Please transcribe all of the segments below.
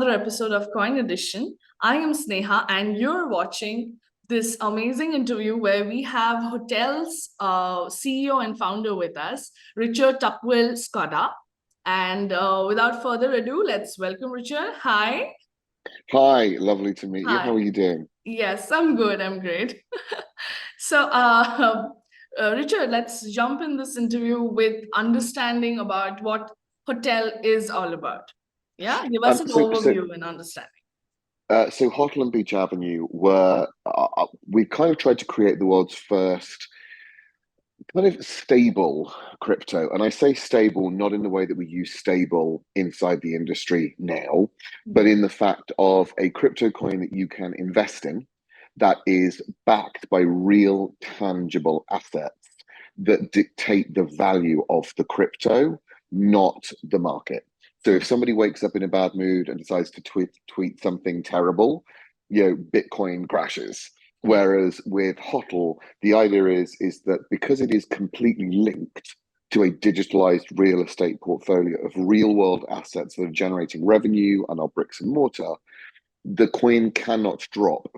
another episode of CoinEdition. I am Sneha, and you're watching this amazing interview where we have Hottel's CEO and founder with us, Richard Tuckwell Skuda. And without further ado, let's welcome Richard. Hi. Hi, lovely to meet you. How Hi. are you doing? Yes, I'm good. I'm great. So, Richard, let's jump in this interview with understanding about what Hotel is all about. Yeah, give us Um, an so, so, overview and understanding. so Hottel and Beach Avenue were, we kind of tried to create the world's first kind of stable crypto. And I say stable not in the way that we use stable inside the industry now, but in the fact of a crypto coin that you can invest in that is backed by real tangible assets that dictate the value of the crypto, not the market. So if somebody wakes up in a bad mood and decides to tweet something terrible, Bitcoin crashes. Yeah. Whereas with Hotl, the idea is that because it is completely linked to a digitalized real estate portfolio of real world assets that are generating revenue and are bricks and mortar, the coin cannot drop.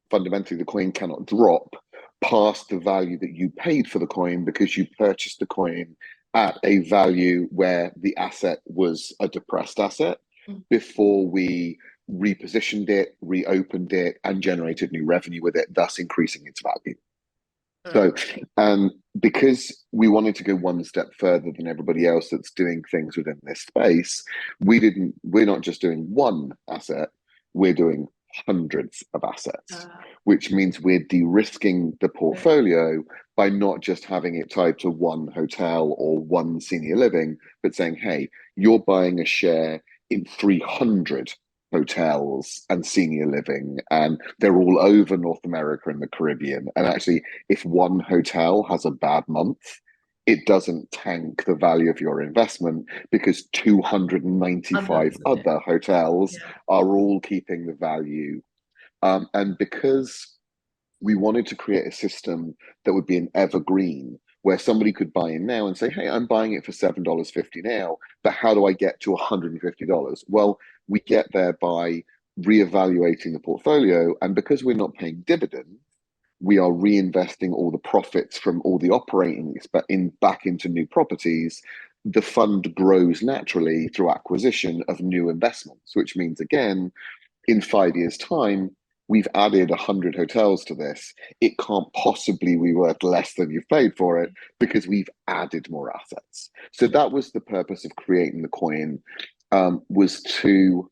Fundamentally, the coin cannot drop past the value that you paid for the coin because you purchased the coin at a value where the asset was a depressed asset before we repositioned it, reopened it, and generated new revenue with it, thus increasing its value. So, because we wanted to go one step further than everybody else that's doing things within this space, we're not just doing one asset, we're doing hundreds of assets, which means we're de-risking the portfolio by not just having it tied to one hotel or one senior living, but saying, hey, you're buying a share in 300 hotels and senior living, and they're all over North America and the Caribbean. And actually, if one hotel has a bad month, it doesn't tank the value of your investment because 295 other hotels are all keeping the value. And because we wanted to create a system that would be an evergreen where somebody could buy in now and say, hey, I'm buying it for $7.50 now, but how do I get to $150? Well, we get there by reevaluating the portfolio. And because we're not paying dividends, we are reinvesting all the profits from all the operating back into new properties. The fund grows naturally through acquisition of new investments, which means, again, in 5 years' time, we've added 100 hotels to this. It can't possibly be worth less than you've paid for it because we've added more assets. So that was the purpose of creating the coin, was to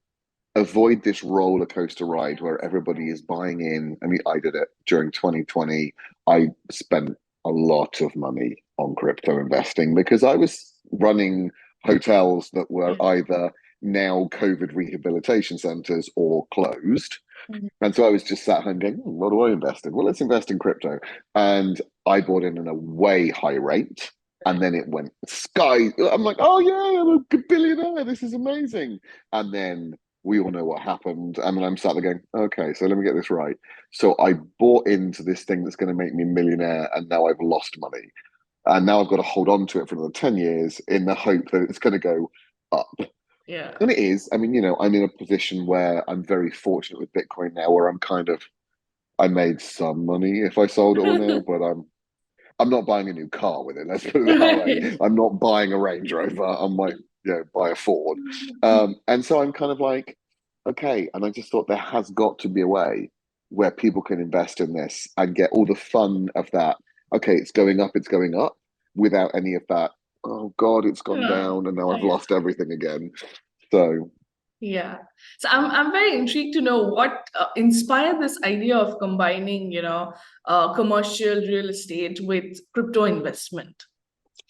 avoid this roller coaster ride where everybody is buying in. I mean, I did it during 2020. I spent a lot of money on crypto investing because I was running hotels that were either now COVID rehabilitation centers or closed. And so I was just sat home going, what do I invest in? Well, let's invest in crypto. And I bought in a way high rate. And then it went sky. I'm like, oh yeah, I'm a billionaire. This is amazing. And then we all know what happened. And then I'm sat there going, okay, so let me get this right. So I bought into this thing that's going to make me a millionaire, and now I've lost money. And now I've got to hold on to it for another 10 years in the hope that it's going to go up. Yeah. And it is. I mean, I'm in a position where I'm very fortunate with Bitcoin now, where I made some money if I sold it all now, but I'm not buying a new car with it. Let's put it that way. I'm not buying a Range Rover. I might, buy a Ford. And so I'm kind of like, okay. And I just thought there has got to be a way where people can invest in this and get all the fun of that. Okay, it's going up without any of that. Oh God, it's gone down, and now I've lost everything again. So Yeah. So I'm very intrigued to know what inspired this idea of combining, commercial real estate with crypto investment.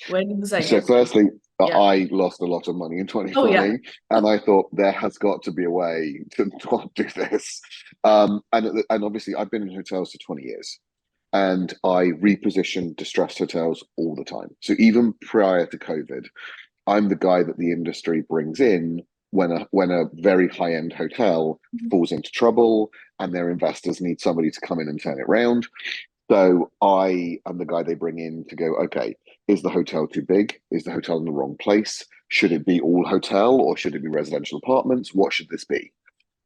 Where did this idea So come from? firstly, Yeah. I lost a lot of money in Oh, yeah. 2020, and I thought there has got to be a way to not do this. And obviously, I've been in hotels for 20 years, and I reposition distressed hotels all the time. So even prior to COVID, I'm the guy that the industry brings in when a very high end hotel falls into trouble, and their investors need somebody to come in and turn it around. So I am the guy they bring in to go, okay, is the hotel too big? Is the hotel in the wrong place? Should it be all hotel or should it be residential apartments? What should this be?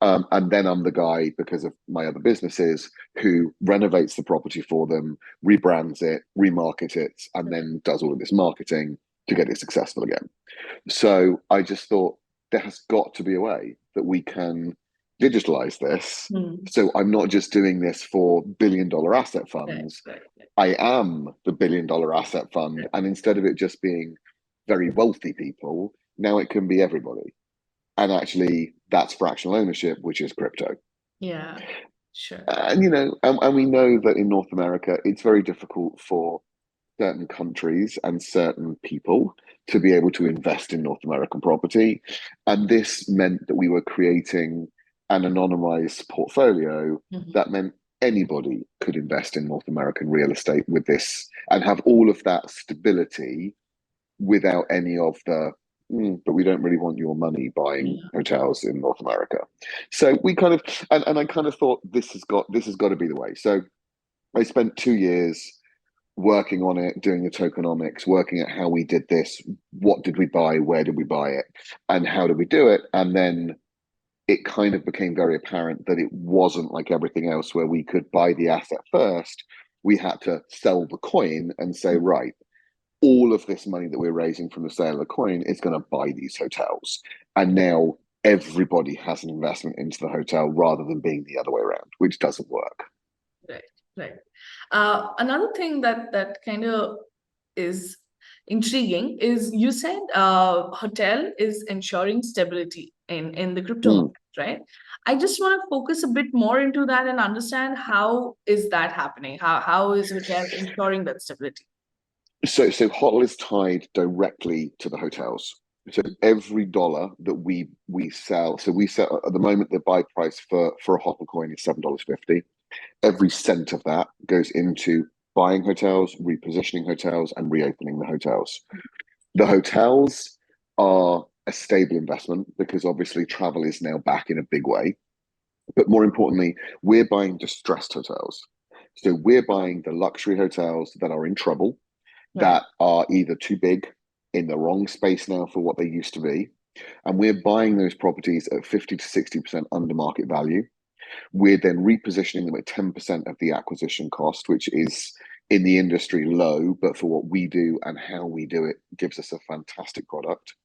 And then I'm the guy, because of my other businesses, who renovates the property for them, rebrands it, remarket it, and then does all of this marketing to get it successful again. So I just thought there has got to be a way that we can digitalize this. Mm. So I'm not just doing this for billion-dollar asset funds. Right. I am the billion-dollar asset fund. Right. And instead of it just being very wealthy people, now it can be everybody. And actually, that's fractional ownership, which is crypto. Yeah, sure. And and we know that in North America, it's very difficult for certain countries and certain people to be able to invest in North American property. And this meant that we were creating an anonymized portfolio that meant anybody could invest in North American real estate with this and have all of that stability without any of the but we don't really want your money buying hotels in North America. So we kind of and I kind of thought this has got to be the way. So I spent 2 years working on it, doing the tokenomics, working at how we did this, what did we buy, where did we buy it, and how did we do it. And then it kind of became very apparent that it wasn't like everything else where we could buy the asset first. We had to sell the coin and say, right, all of this money that we're raising from the sale of the coin is going to buy these hotels. And now everybody has an investment into the hotel rather than being the other way around, which doesn't work. Right. Another thing that kind of is intriguing is you said Hottel is ensuring stability in the crypto market, right? I just want to focus a bit more into that and understand how is that happening? How is Hottel ensuring that stability? So Hottel is tied directly to the hotels. So every dollar that we sell, so we sell at the moment, the buy price for a Hottel coin is $7.50. Every cent of that goes into buying hotels, repositioning hotels, and reopening the hotels. The hotels are a stable investment because obviously travel is now back in a big way. But more importantly, we're buying distressed hotels. So we're buying the luxury hotels that are in trouble, that are either too big, in the wrong space now for what they used to be. And we're buying those properties at 50 to 60% under market value. We're then repositioning them at 10% of the acquisition cost, which is in the industry low, but for what we do and how we do it gives us a fantastic product.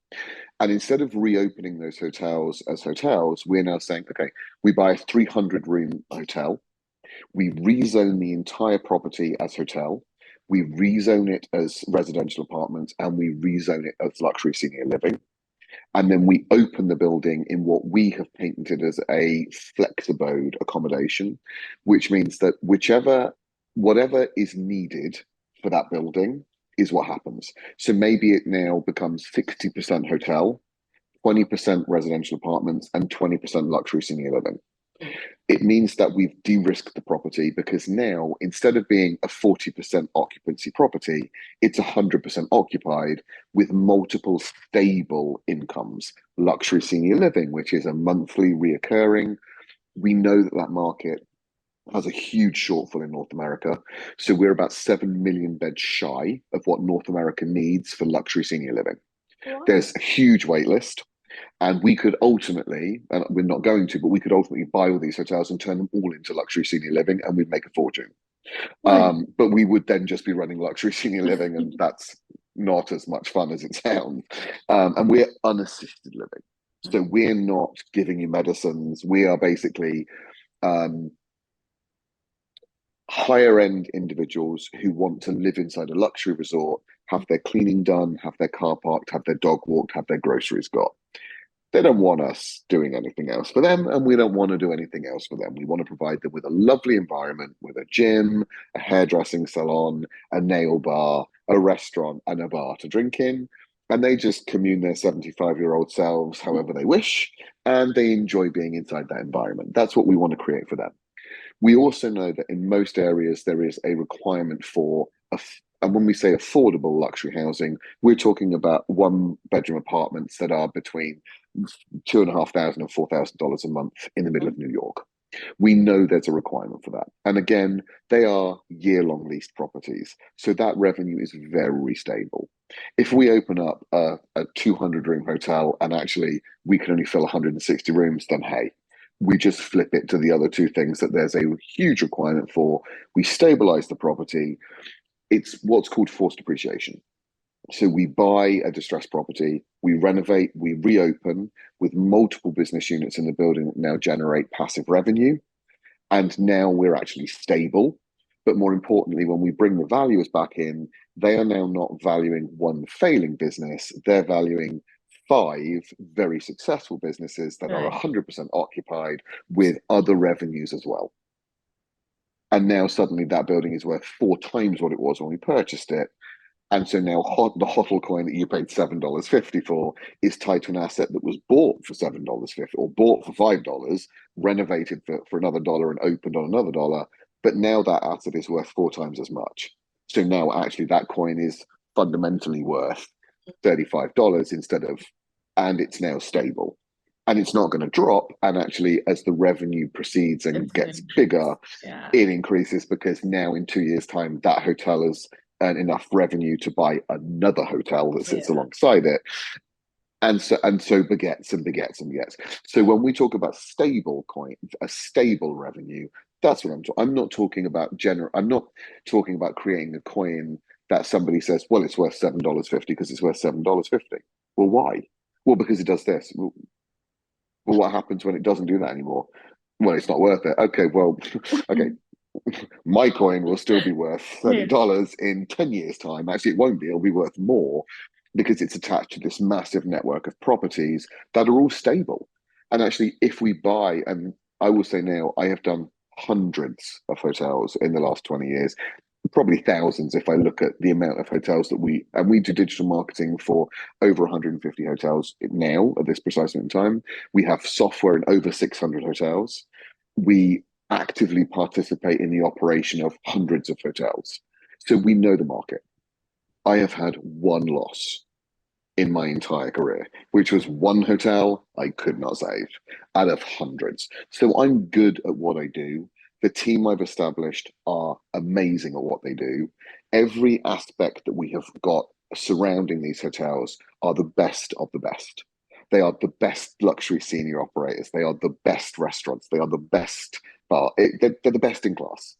And instead of reopening those hotels as hotels, we're now saying, okay, we buy a 300-room hotel, we rezone the entire property as hotel, we rezone it as residential apartments, and we rezone it as luxury senior living. And then we open the building in what we have patented as a flex-abode accommodation, which means that whatever is needed for that building is what happens. So maybe it now becomes 60% hotel, 20% residential apartments, and 20% luxury senior living. It means that we've de-risked the property because now, instead of being a 40% occupancy property, it's 100% occupied with multiple stable incomes. Luxury senior living, which is a monthly reoccurring. We know that market has a huge shortfall in North America. So we're about 7 million beds shy of what North America needs for luxury senior living. Wow. There's a huge wait list. And we could ultimately, and we're not going to, but we could ultimately buy all these hotels and turn them all into luxury senior living, and we'd make a fortune. Right. But we would then just be running luxury senior living, and that's not as much fun as it sounds. And we're unassisted living. So we're not giving you medicines. We are basically higher end individuals who want to live inside a luxury resort, have their cleaning done, have their car parked, have their dog walked, have their groceries got. They don't want us doing anything else for them, and we don't want to do anything else for them. We want to provide them with a lovely environment, with a gym, a hairdressing salon, a nail bar, a restaurant, and a bar to drink in. And they just commune their 75-year-old selves however they wish, and they enjoy being inside that environment. That's what we want to create for them. We also know that in most areas, there is a requirement for and when we say affordable luxury housing, we're talking about one-bedroom apartments that are between $2,500 and $4,000 a month in the middle of New York. We know there's a requirement for that. And again, they are year-long leased properties. So that revenue is very stable. If we open up a 200-room hotel and actually we can only fill 160 rooms, then hey, we just flip it to the other two things that there's a huge requirement for. We stabilize the property. It's what's called forced depreciation. So we buy a distressed property, we renovate, we reopen with multiple business units in the building that now generate passive revenue. And now we're actually stable. But more importantly, when we bring the valuers back in, they are now not valuing one failing business, they're valuing five very successful businesses that are 100% occupied with other revenues as well. And now suddenly that building is worth 4 times what it was when we purchased it. And so now the Hottel coin that you paid $7.50 for is tied to an asset that was bought for $7.50 or bought for $5, renovated for another dollar and opened on another dollar. But now that asset is worth 4 times as much. So now actually that coin is fundamentally worth $35 instead of, and it's now stable. And it's not going to drop. And actually, as the revenue proceeds and gets bigger, it increases because now in 2 years' time, that hotel has earn enough revenue to buy another hotel that sits alongside it, and so begets and begets and begets. So when we talk about stable coin, a stable revenue, that's what I'm talking. I'm not talking about I'm not talking about creating a coin that somebody says, well, it's worth $7.50 because it's worth $7.50. Well, why? Well, because it does this. Well, what happens when it doesn't do that anymore? Well, it's not worth it. Okay, well, okay. My coin will still be worth $30 in 10 years' time. Actually, it won't be. It'll be worth more because it's attached to this massive network of properties that are all stable. And actually, if we buy, and I will say now, I have done hundreds of hotels in the last 20 years, probably thousands if I look at the amount of hotels that we do digital marketing for over 150 hotels now at this precise moment in time. We have software in over 600 hotels. We actively participate in the operation of hundreds of hotels. So we know the market. I have had one loss in my entire career, which was one hotel I could not save out of hundreds. So I'm good at what I do. The team I've established are amazing at what they do. Every aspect that we have got surrounding these hotels are the best of the best. They are the best luxury senior operators. They are the best restaurants. They are the best bar. They're the best in class.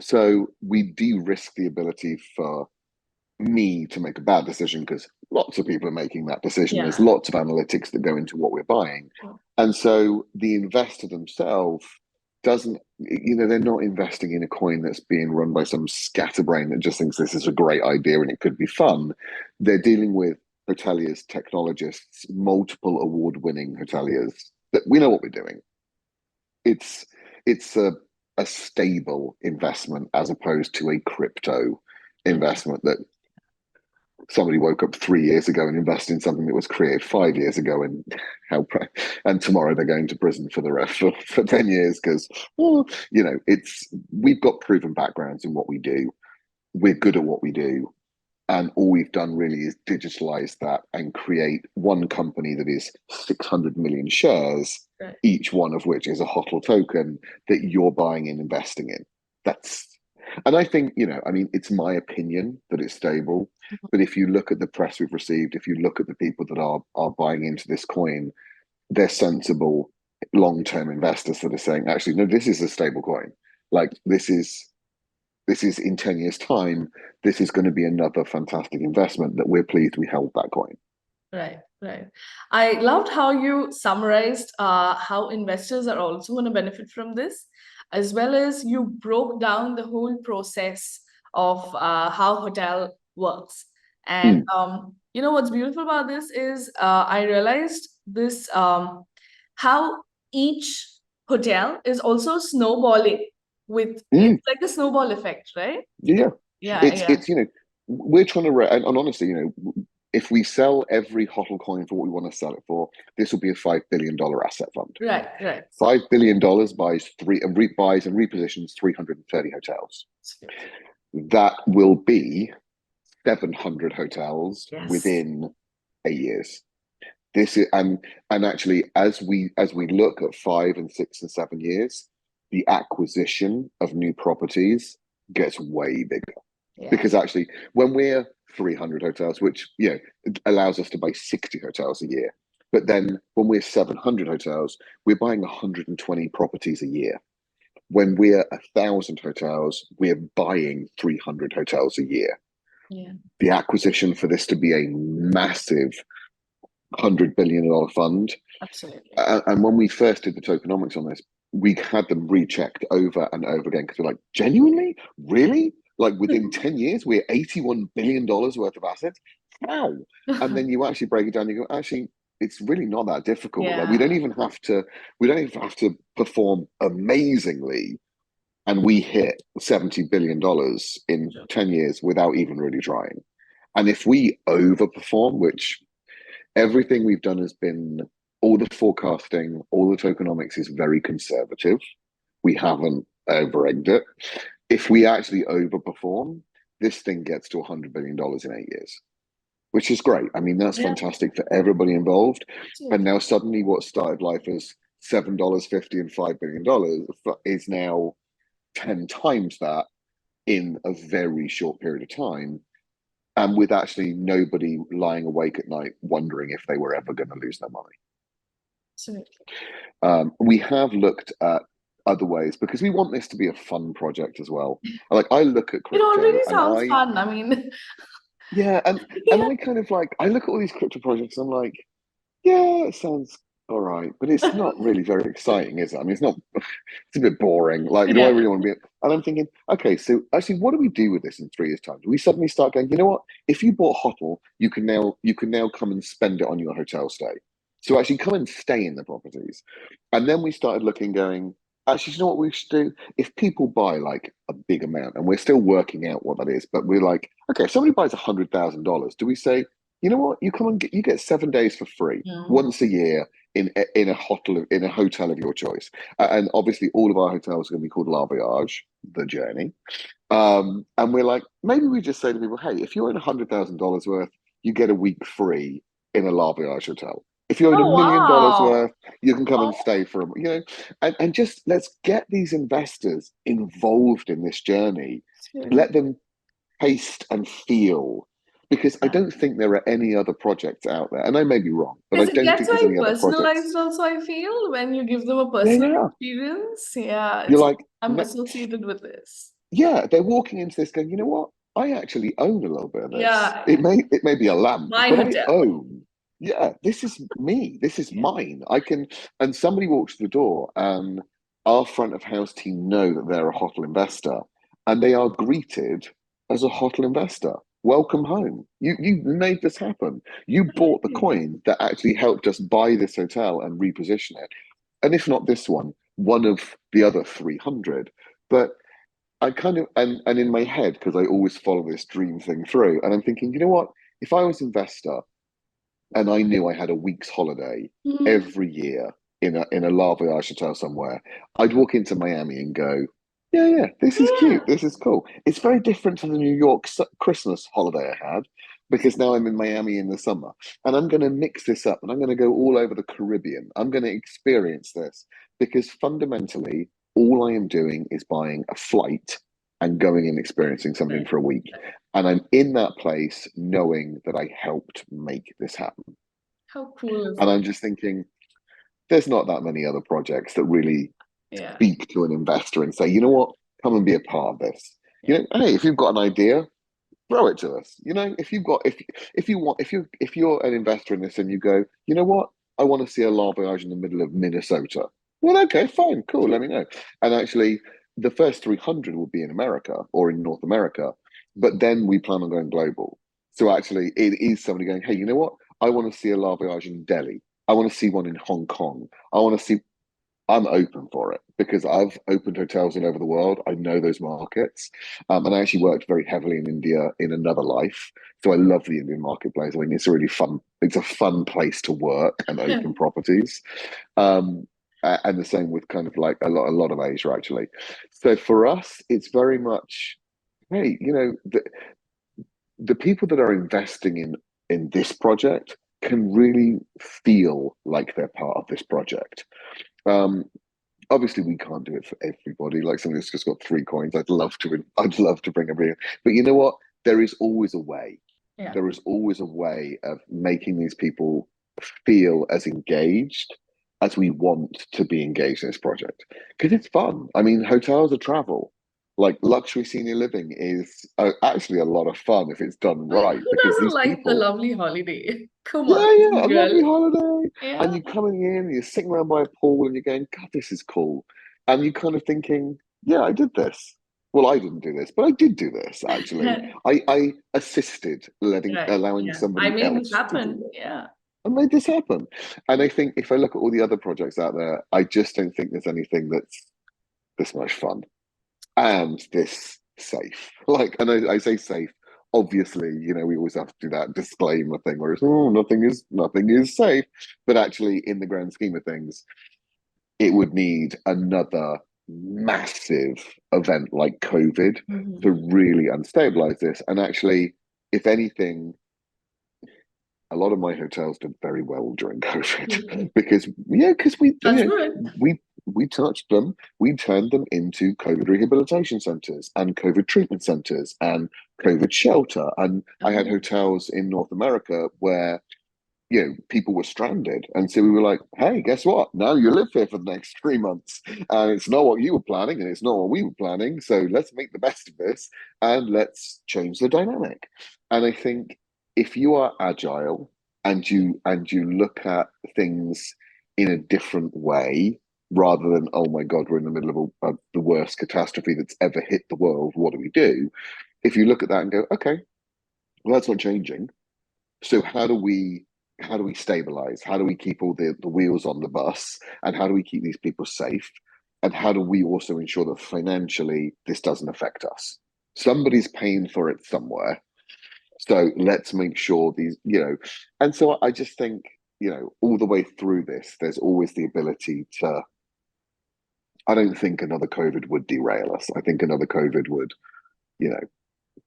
So we de-risk the ability for me to make a bad decision because lots of people are making that decision. There's lots of analytics that go into what we're buying. And so the investor themselves doesn't, they're not investing in a coin that's being run by some scatterbrain that just thinks this is a great idea and it could be fun. They're dealing with hoteliers, technologists, multiple award-winning hoteliers that we know what we're doing. It's a stable investment as opposed to a crypto investment that somebody woke up 3 years ago and invested in something that was created 5 years ago and tomorrow they're going to prison for the rest for 10 years because we've got proven backgrounds in what we do. We're good at what we do. And all we've done really is digitalize that and create one company that is 600 million shares, each one of which is a Hottel token that you're buying and investing in. And I think, it's my opinion that it's stable. But if you look at the press we've received, if you look at the people that are buying into this coin, they're sensible long-term investors that are saying, actually, no, this is a stable coin. Like this is in 10 years' time, this is going to be another fantastic investment that we're pleased we held that coin. Right. I loved how you summarized how investors are also going to benefit from this, as well as you broke down the whole process of how hotel works. And what's beautiful about this is I realized this how each hotel is also snowballing with it's like a snowball effect, right? Yeah. It's we're trying to and honestly, if we sell every Hottel coin for what we want to sell it for, this will be a $5 billion asset fund. Right. $5 billion buys and repositions 330 hotels. That will be 700 hotels within 8 years. This is and actually as we look at 5 and 6 and 7 years, the acquisition of new properties gets way bigger. Yeah. Because actually, when we're 300 hotels, which it allows us to buy 60 hotels a year, but then when we're 700 hotels, we're buying 120 properties a year. When we're 1,000 hotels, we're buying 300 hotels a year. Yeah. The acquisition for this to be a massive $100 billion fund. Absolutely. And when we first did the tokenomics on this, we had them rechecked over and over again because we're like, genuinely? Really? Like within 10 years, we're $81 billion worth of assets? How? And then you actually break it down, you go, actually, it's really not that difficult. Yeah. Like we don't even have to perform amazingly, and we hit $70 billion in 10 years without even really trying. And if we overperform, which everything we've done has been, all the forecasting, all the tokenomics is very conservative. We haven't over-egged it. If we actually overperform, this thing gets to $100 billion in 8 years, which is great. I mean, that's fantastic for everybody involved. And now suddenly what started life as $7.50 and $5 billion is now 10 times that in a very short period of time. And with actually nobody lying awake at night wondering if they were ever going to lose their money. Absolutely. We have looked at other ways because we want this to be a fun project as well. Like I look at crypto, it already and sounds fun. I mean, yeah, and I kind of like I look at all these crypto projects. And I'm like, yeah, it sounds all right, but it's not really very exciting, is it? I mean, it's not. It's a bit boring. Like, do I really want to be? And I'm thinking, okay, so actually, what do we do with this in 3 years' time? Do we suddenly start going, you know what? If you bought Hottel, you can now come and spend it on your hotel stay. So actually, come and stay in the properties. And then we started looking, going, actually, you know what we should do? If people buy like a big amount, and we're still working out what that is, but we're like, okay, if somebody buys $100,000, do we say, you know what? You come and you get 7 days for free once a year in a hotel of your choice. And obviously, all of our hotels are going to be called La Voyage, the journey. And we're like, maybe we just say to people, hey, if you're in $100,000 worth, you get a week free in a La Voyage hotel. If you're in $1 million worth, you can come and stay for and just let's get these investors involved in this journey. Let them taste and feel, because I don't think there are any other projects out there, and I may be wrong, but I it don't gets think there's very any other projects. personalized also, I feel, when you give them a personal experience. Yeah, You're like, I'm associated with this. Yeah, they're walking into this going, you know what? I actually own a little bit of this. Yeah. It may be a lamp, My but hotel. I own. Yeah, this is me. This is mine. I can. And somebody walks through the door, and our front of house team know that they're a Hottel investor, and they are greeted as a Hottel investor. Welcome home. You made this happen. You bought the coin that actually helped us buy this hotel and reposition it. And if not this one of the other 300. But I kind of and in my head, because I always follow this dream thing through, and I'm thinking, you know what? If I was investor and I knew I had a week's holiday every year in a La Voyage hotel somewhere, I'd walk into Miami and go, yeah, this is cute, this is cool. It's very different to the New York Christmas holiday I had, because now I'm in Miami in the summer, and I'm going to mix this up, and I'm going to go all over the Caribbean. I'm going to experience this because fundamentally, all I am doing is buying a flight and going and experiencing something for a week. And I'm in that place knowing that I helped make this happen. How cool is And that? I'm just thinking, there's not that many other projects that really speak to an investor and say, you know what, come and be a part of this. You know, hey, if you've got an idea, throw it to us. You know, if you're an investor in this and you go, you know what, I want to see a La Voyage in the middle of Minnesota. Well, okay, fine, cool, let me know. And actually, the first 300 will be in America or in North America, but then we plan on going global. So actually, it is somebody going, hey, you know what? I want to see a La Voyage in Delhi. I want to see one in Hong Kong. I want to see. I'm open for it because I've opened hotels all over the world. I know those markets. And I actually worked very heavily in India in another life. So I love the Indian marketplace. I think it's a really fun, it's a fun place to work and open properties. And the same with kind of like a lot of Asia, actually. So for us, it's very much, hey, you know, the people that are investing in this project can really feel like they're part of this project. obviously we can't do it for everybody. Like somebody who's just got 3 coins, I'd love to bring everybody in. But you know what? There is always a way. Yeah. There is always a way of making these people feel as engaged as we want to be engaged in this project because it's fun. I mean, hotels are travel. Like luxury senior living is actually a lot of fun if it's done I mean, right who because doesn't these like a people, lovely holiday? Come on, yeah, yeah, a girl. lovely holiday. Yeah. And you're coming in and you're sitting around by a pool and you're going, God, this is cool. And you're kind of thinking, yeah, I did this. Well, I didn't do this, but I did do this actually. I assisted Right. allowing Yeah. I somebody made this else to do happen. this. Yeah. I made this happen. And I think if I look at all the other projects out there, I just don't think there's anything that's this much fun and this safe. Like, and I say safe. Obviously, we always have to do that disclaimer thing where it's nothing is safe. But actually, in the grand scheme of things, it would need another massive event like COVID to Mhm. really unstabilize this. And actually, if anything, a lot of my hotels did very well during COVID because we That's good. we touched them, we turned them into COVID rehabilitation centers and COVID treatment centers and COVID shelter. And I had Oh. hotels in North America where people were stranded, and so we were like, "Hey, guess what? Now you live here for the next 3 months, and it's not what you were planning, and it's not what we were planning. So let's make the best of this, and let's change the dynamic." And I think if you are agile and you look at things in a different way, rather than oh my god, we're in the middle of the worst catastrophe that's ever hit the world. What do we do? If you look at that and go, okay, well that's not changing. So how do we stabilize? How do we keep all the wheels on the bus? And how do we keep these people safe? And how do we also ensure that financially this doesn't affect us? Somebody's paying for it somewhere. So let's make sure and so I just think, all the way through this, there's always the ability to, I don't think another COVID would derail us. I think another COVID would, you know,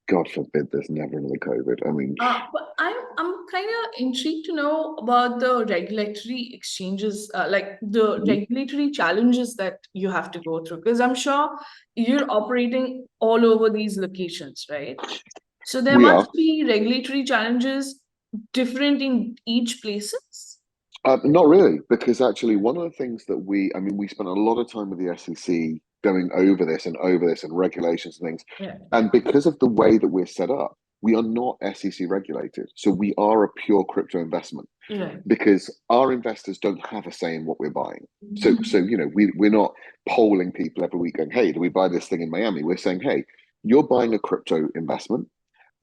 God forbid there's never another COVID. I mean, But I'm kind of intrigued to know about the regulatory exchanges, like the regulatory challenges that you have to go through, because I'm sure you're operating all over these locations, right? So there we must are. be regulatory challenges different in each places. Not really, because actually, one of the things that we spent a lot of time with the SEC going over this and regulations and things. Yeah. And because of the way that we're set up, we are not SEC regulated. So we are a pure crypto investment Right. because our investors don't have a say in what we're buying. So we're not polling people every week going, hey, do we buy this thing in Miami? We're saying, hey, you're buying a crypto investment.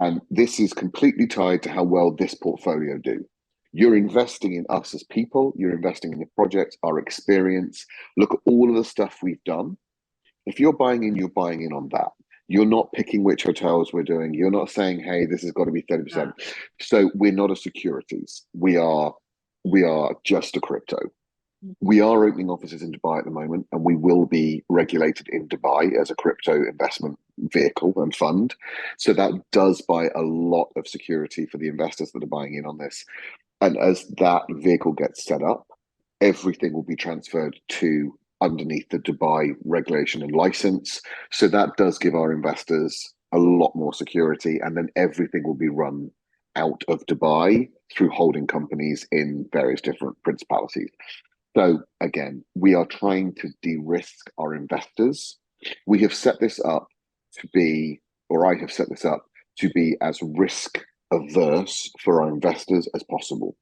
And this is completely tied to how well this portfolio do. You're investing in us as people, you're investing in the project, our experience. Look at all of the stuff we've done. If you're buying in, you're buying in on that. You're not picking which hotels we're doing. You're not saying, hey, this has got to be 30%. So we're not a securities. We are just a crypto. We are opening offices in Dubai at the moment, and we will be regulated in Dubai as a crypto investment vehicle and fund. So that does buy a lot of security for the investors that are buying in on this. And as that vehicle gets set up, everything will be transferred to underneath the Dubai regulation and license. So that does give our investors a lot more security. And then everything will be run out of Dubai through holding companies in various different principalities. So again, we are trying to de-risk our investors. We have set this up to be, or I have set this up to be as risk averse for our investors as possible.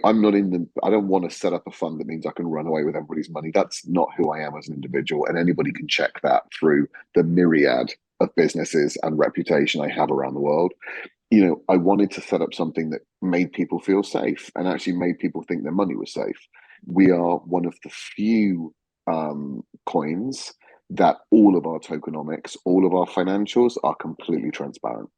I'm not I don't want to set up a fund that means I can run away with everybody's money. That's not who I am as an individual. And anybody can check that through the myriad of businesses and reputation I have around the world. I wanted to set up something that made people feel safe and actually made people think their money was safe. We are one of the few coins that all of our tokenomics, all of our financials are completely transparent.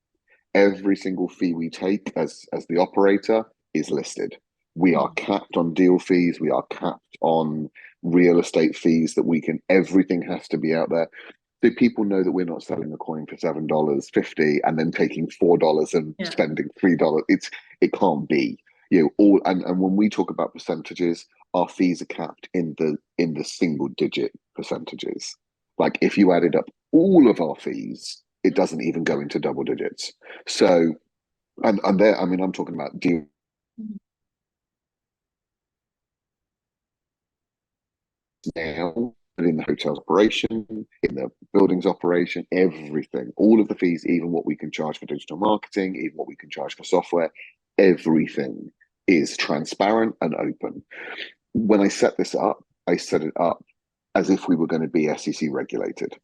Every single fee we take as the operator is listed. We are capped on deal fees. We are capped on real estate fees that everything has to be out there. So people know that we're not selling a coin for $7.50 and then taking $4 and Yeah. spending $3. It can't be. All and when we talk about percentages, our fees are capped in the single digit percentages. Like if you added up all of our fees, it doesn't even go into double digits. So, and there, I mean, I'm talking about deal now, but in the hotel's operation, in the building's operation, everything, all of the fees, even what we can charge for digital marketing, even what we can charge for software, everything is transparent and open. When I set this up, I set it up as if we were going to be SEC regulated.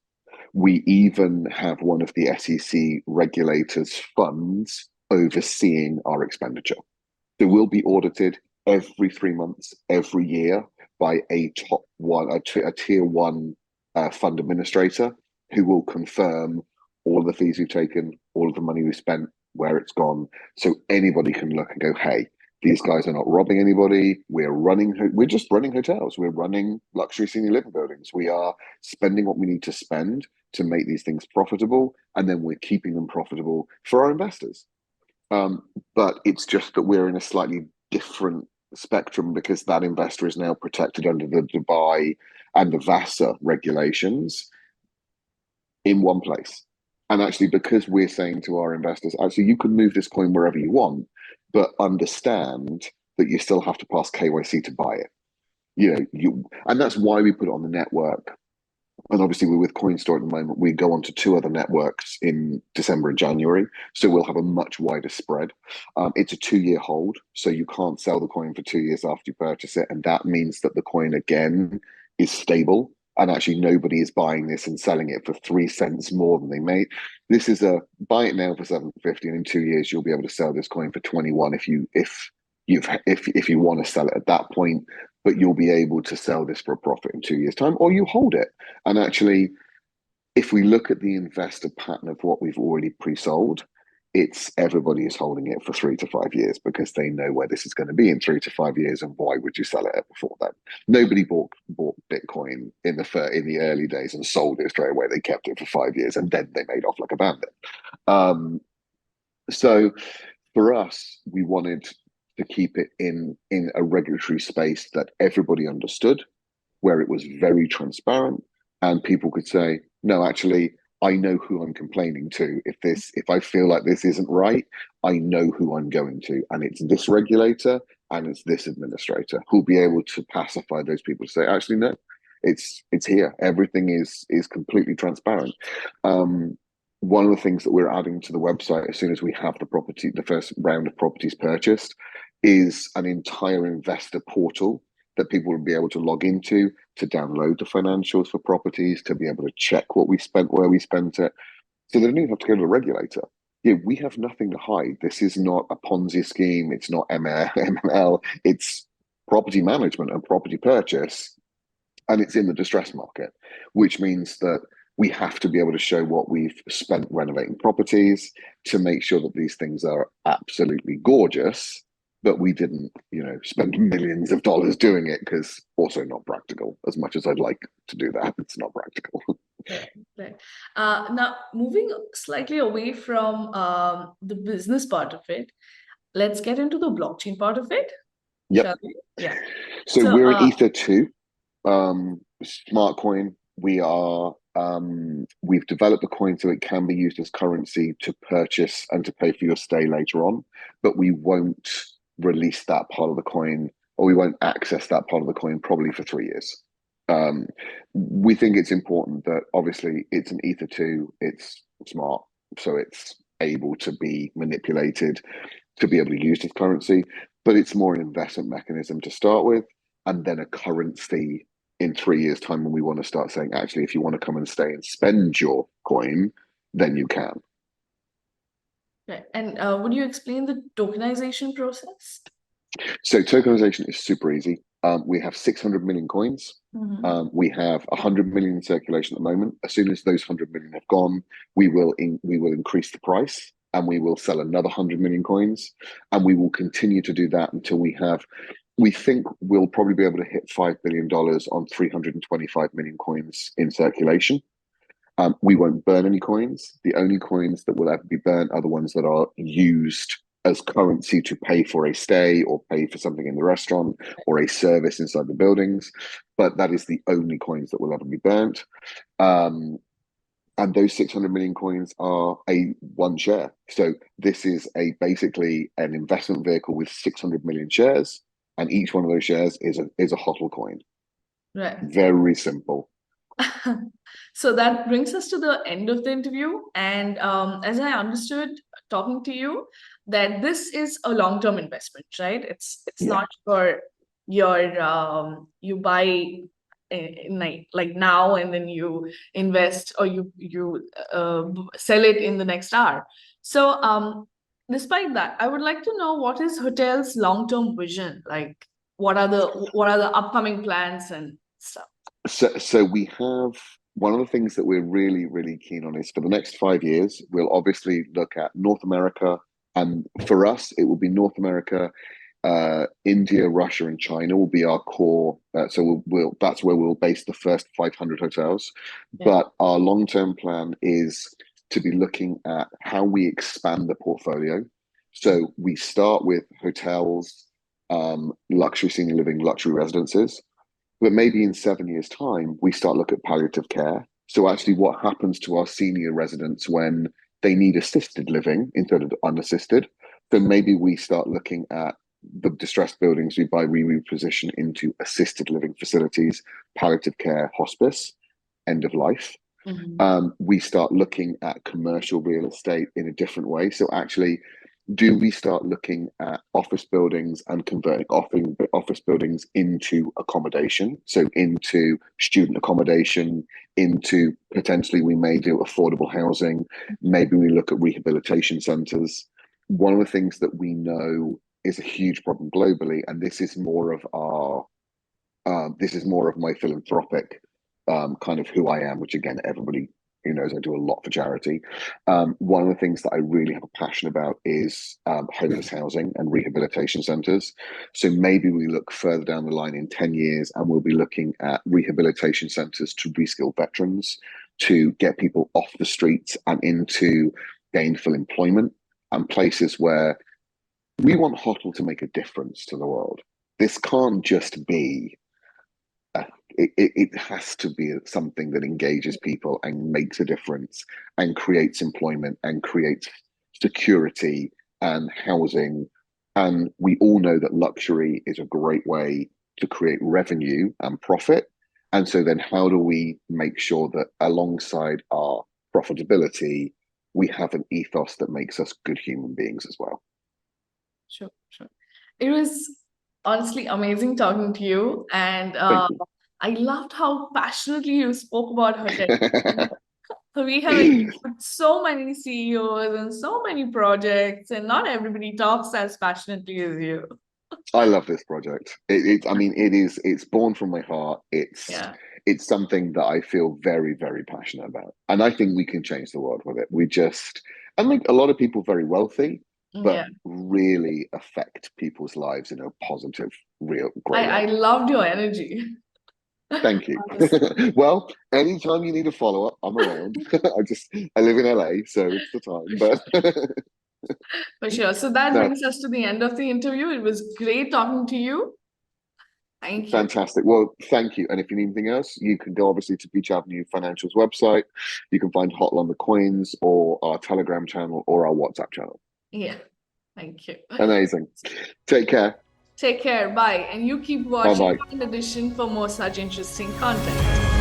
We even have one of the SEC regulators' funds overseeing our expenditure. So we'll be audited every 3 months, every year by a top one, a tier one fund administrator who will confirm all of the fees we've taken, all of the money we've spent, where it's gone. So anybody can look and go, hey, these guys are not robbing anybody. We're just running hotels. We're running luxury senior living buildings. We are spending what we need to spend to make these things profitable, and then we're keeping them profitable for our investors. But it's just that we're in a slightly different spectrum because that investor is now protected under the Dubai and the VASA regulations in one place. And actually, because we're saying to our investors, actually, you can move this coin wherever you want, but understand that you still have to pass KYC to buy it. And that's why we put it on the network. And obviously, we're with CoinStore at the moment. We go on to 2 other networks in December and January, so we'll have a much wider spread. It's a 2-year hold, so you can't sell the coin for 2 years after you purchase it, and that means that the coin again is stable. And actually, nobody is buying this and selling it for 3 cents more than they made. This is a buy it now for 750, and in 2 years you'll be able to sell this coin for 21 if you want to sell it at that point. But you'll be able to sell this for a profit in 2 years' time, or you hold it. And actually, if we look at the investor pattern of what we've already pre-sold, it's everybody is holding it for 3 to 5 years because they know where this is going to be in 3 to 5 years, and why would you sell it before then? Nobody bought Bitcoin in the early days and sold it straight away. They kept it for 5 years and then they made off like a bandit. So for us, we wanted to keep it in a regulatory space that everybody understood, where it was very transparent, and people could say, no, actually, I know who I'm complaining to. If I feel like this isn't right, I know who I'm going to, and it's this regulator and it's this administrator who'll be able to pacify those people to say, actually, no, it's here. Everything is completely transparent. One of the things that we're adding to the website as soon as we have the first round of properties purchased, is an entire investor portal that people will be able to log into, to download the financials for properties, to be able to check what we spent, where we spent it. So they don't even have to go to the regulator. Yeah, we have nothing to hide. This is not a Ponzi scheme. It's not ML. It's property management and property purchase, and it's in the distress market, which means that we have to be able to show what we've spent renovating properties to make sure that these things are absolutely gorgeous, but we didn't, spend millions of dollars doing it, because also not practical. As much as I'd like to do that, it's not practical. Right. Now, moving slightly away from the business part of it, let's get into the blockchain part of it. Yep. Shall we? Yeah. So we're in Ether 2, smart coin. We've developed the coin so it can be used as currency to purchase and to pay for your stay later on, but we won't release that part of the coin, or we won't access that part of the coin probably for 3 years. We think it's important that obviously it's an Ether 2, it's smart, so it's able to be manipulated to be able to use as currency, but it's more an investment mechanism to start with, and then a currency in 3 years' time when we want to start saying, actually, if you want to come and stay and spend your coin, then you can. Okay. And would you explain the tokenization process? So tokenization is super easy. We have 600 million coins. We have 100 million in circulation at the moment. As soon as those 100 million have gone, we will increase the price, and we will sell another 100 million coins, and we will continue to do that until we think we'll probably be able to hit $5 billion on 325 million coins in circulation. We won't burn any coins. The only coins that will ever be burnt are the ones that are used as currency to pay for a stay or pay for something in the restaurant or a service inside the buildings. But that is the only coins that will ever be burnt. And those 600 million coins are a one share. So this is basically an investment vehicle with 600 million shares, and each one of those shares is a Hottel coin. Right. Very simple. So that brings us to the end of the interview. And as I understood talking to you, that this is a long-term investment, right? It's not for your you buy like now and then you invest, or you sell it in the next hour. So despite that, I would like to know, what is Hottel's long-term vision? Like, what are the upcoming plans and stuff? So we have one of the things that we're really, really keen on is for the next 5 years, we'll obviously look at North America. And for us, it will be North America, India, Russia, and China will be our core. So that's where we'll base the first 500 hotels. Yeah. But our long-term plan is to be looking at how we expand the portfolio. So we start with hotels, luxury senior living, luxury residences. But maybe in 7 years' time, we start looking at palliative care. So actually, what happens to our senior residents when they need assisted living instead of unassisted? So maybe we start looking at the distressed buildings we reposition into assisted living facilities, palliative care, hospice, end of life. We start looking at commercial real estate in a different way. So actually, do we start looking at office buildings and converting office buildings into accommodation? So into student accommodation, into potentially we may do affordable housing. Maybe we look at rehabilitation centers. One of the things that we know is a huge problem globally, and this is more of my philanthropic kind of who I am, which again, everybody who knows I do a lot for charity. One of the things that I really have a passion about is homeless housing and rehabilitation centres. So maybe we look further down the line in 10 years and we'll be looking at rehabilitation centres to reskill veterans, to get people off the streets and into gainful employment, and places where we want Hottel to make a difference to the world. This can't just be it has to be something that engages people and makes a difference and creates employment and creates security and housing. And we all know that luxury is a great way to create revenue and profit. And so then how do we make sure that alongside our profitability, we have an ethos that makes us good human beings as well? Sure. It was honestly amazing talking to you. And I loved how passionately you spoke about Hottel. We have interviewed so many CEOs and so many projects, and not everybody talks as passionately as you. I love this project. It's born from my heart. It's something that I feel very, very passionate about. And I think we can change the world with it. I make a lot of people very wealthy, but really affect people's lives in a positive, real, great way. I loved your energy. Thank you. Well, anytime you need a follow-up, I'm around. I live in LA, so it's the time. But for sure. So that brings us to the end of the interview. It was great talking to you. Thank you. Fantastic. Well, thank you. And if you need anything else, you can go obviously to Beach Avenue Financial's website. You can find Hottel on the Coins or our Telegram channel or our WhatsApp channel. Yeah. Thank you. Amazing. Take care. Take care. Bye. And you keep watching CoinEdition for more such interesting content.